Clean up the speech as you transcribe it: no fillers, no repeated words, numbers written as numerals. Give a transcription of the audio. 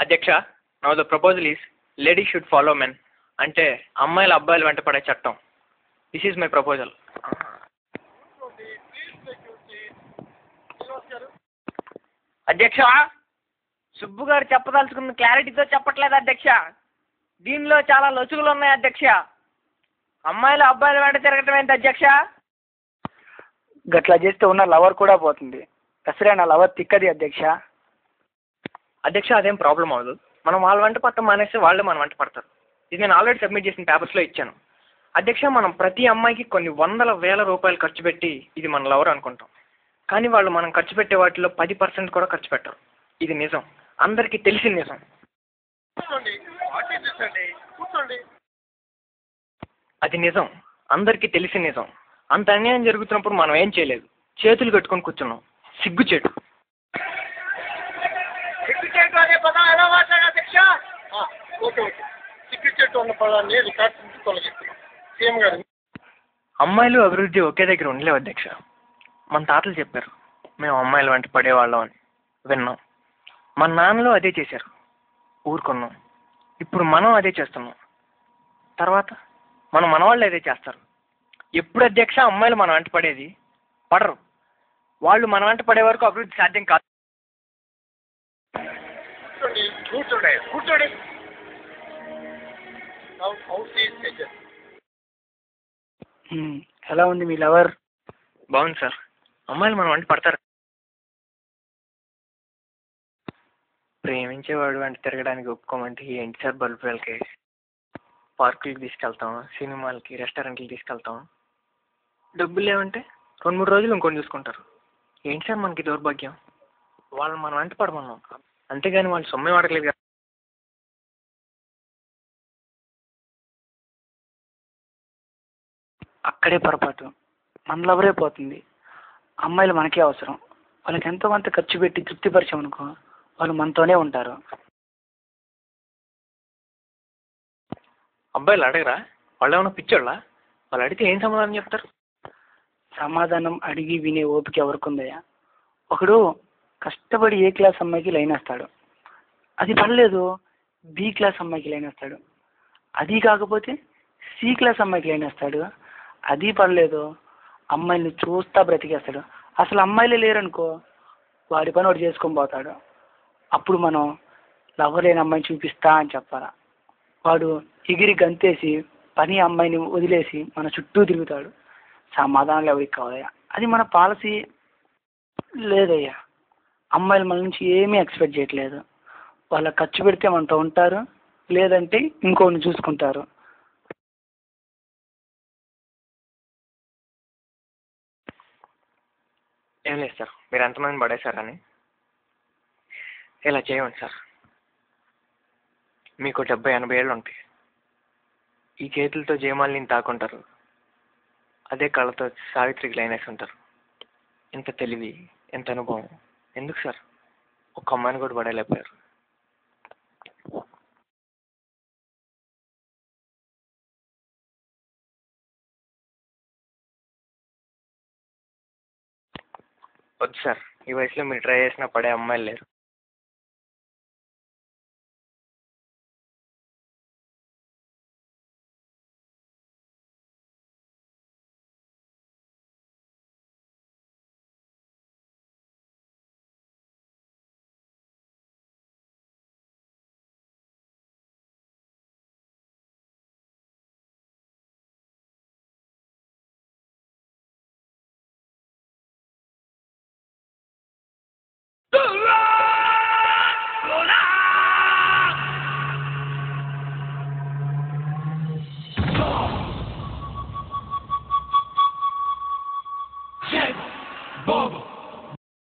అధ్యక్ష, now the proposal is lady should follow men. అంటే అమ్మాయిలు అబ్బాయిలు వెంట పడే చట్టం. This is my proposal. అధ్యక్ష, సుబ్బు గారు చెప్పదలుచుకున్న క్లారిటీతో చెప్పట్లేదు అధ్యక్ష. దీనిలో చాలా లొచుగులు ఉన్నాయి అధ్యక్ష. అమ్మాయిలు అబ్బాయిలు వెంట తిరగటం ఏంటి అధ్యక్ష? గట్లా చేస్తే ఉన్న లవర్ కూడా పోతుంది. అసలే నా లవర్ తిక్కది అధ్యక్ష. అధ్యక్ష, అదేం ప్రాబ్లం అవ్వదు. మనం వాళ్ళ వెంట పట్టడం మానేస్తే వాళ్ళే మన వెంట పడతారు. ఇది నేను ఆల్రెడీ సబ్మిట్ చేసిన పేపర్స్లో ఇచ్చాను. అధ్యక్ష, మనం ప్రతి అమ్మాయికి కొన్ని వందల వేల రూపాయలు ఖర్చు పెట్టి ఇది మన లవర్ అనుకుంటాం. కానీ వాళ్ళు మనం ఖర్చు పెట్టే వాటిలో 10% కూడా ఖర్చు పెట్టరు. ఇది నిజం, అందరికీ తెలిసిన నిజం. అది నిజం, అందరికీ తెలిసిన నిజం. అంత అన్యాయం జరుగుతున్నప్పుడు మనం ఏం చేయలేదు, చేతులు కట్టుకొని కూర్చున్నాం. సిగ్గుచేటు. అనే పదం ఎలా వాడారు అధ్యక్ష? ఓకే ఓకే, సిగ్గుచేటు అన్న పదాన్ని రికార్డ్ నుంచి తొలగిస్తున్నాం. సీఎం గారు, అమ్మాయిలు అభివృద్ధి ఒకే దగ్గర ఉండలేవు అధ్యక్ష. మన తాతలు చెప్పారు మేము అమ్మాయిల వెంట పడేవాళ్ళం అని. విన్నాం. మన నాన్నలు అదే చేశారు, ఊరుకున్నాం. ఇప్పుడు మనం అదే చేస్తున్నాం. తర్వాత మన మనవాళ్ళు అదే చేస్తారు. ఎప్పుడు అధ్యక్ష అమ్మాయిలు మన వెంట పడేది? పడరు. వాళ్ళు మన వెంట పడే వరకు అభివృద్ధి సాధ్యం కాదు. కూర్చోండి కూర్చోండి. ఎలా ఉంది మీ లవర్? బాగుంది సార్. అమ్మాయిలు మన వెంట పడతారు. ప్రేమించేవాడు వెంట తిరగడానికి ఒప్పుకోమంటే ఏంటి సార్ బల్బులకి? పార్కులకి తీసుకెళ్తాం, సినిమాలకి, రెస్టారెంట్కి తీసుకెళ్తాం. డబ్బులు లేవంటే 2-3 రోజులు ఇంకొని చూసుకుంటారు. ఏంటి సార్ మనకి దౌర్భాగ్యం? వాళ్ళని మనం వెంట పడమన్నాం, అంతేగాని వాళ్ళు సొమ్మే అడగలేదు కదా. అక్కడే పొరపాటు. మన లవరే పోతుంది. అమ్మాయిలు మనకే అవసరం. వాళ్ళకి ఎంతో కొంత ఖర్చు పెట్టి తృప్తిపరిచామనుకో, వాళ్ళు మనతోనే ఉంటారు. అబ్బాయిలు అడగరా? వాళ్ళు ఏమైనా పిచ్చోళ్ళా? వాళ్ళు అడిగితే ఏం సమాధానం చెప్తారు? సమాధానం అడిగి వినే ఓపిక ఎవరికుందయ్యా? ఒకడు కష్టపడి ఏ క్లాస్ అమ్మాయికి లైన్ వేస్తాడు, అది పర్లేదు. బి క్లాస్ అమ్మాయికి లైన్ వేస్తాడు, అది కాకపోతే సి క్లాస్ అమ్మాయికి లైన్ వేస్తాడు, అది పర్లేదు. అమ్మాయిని చూస్తా బ్రతికేస్తాడు. అసలు అమ్మాయిలే లేరనుకో, వాడి పని వాడు చేసుకొని పోతాడు. అప్పుడు మనం లవర్ లేని అమ్మాయిని చూపిస్తా అని చెప్పాలా? వాడు ఎగిరి గంతేసి పని అమ్మాయిని వదిలేసి మన చుట్టూ తిరుగుతాడు. సమాధానాలు ఎవరికి కావాలయ్యా? అది మన పాలసీ లేదయ్యా. అమ్మాయిలు మన నుంచి ఏమీ ఎక్స్పెక్ట్ చేయట్లేదు. వాళ్ళ ఖర్చు పెడితే మనతో ఉంటారు, లేదంటే ఇంకోని చూసుకుంటారు. ఏం లేదు సార్, మీరు ఎంతమంది పడేశారని. ఇలా చేయమండి సార్. మీకు 70-80 ఏళ్ళు ఉంటాయి. ఈ చేతులతో జయమాలిని తాకుంటారు, అదే కళ్ళతో సావిత్రికి లైన్ వేసి ఉంటారు. ఎంత తెలివి, ఎంత అనుభవం ఎందుకు సార్? ఒక్క అమ్మాయిని కూడా పడేయలేకపోయారు. వద్దు సార్, ఈ వయసులో మీరు ట్రై చేసినా పడే అమ్మాయిలు లేరు.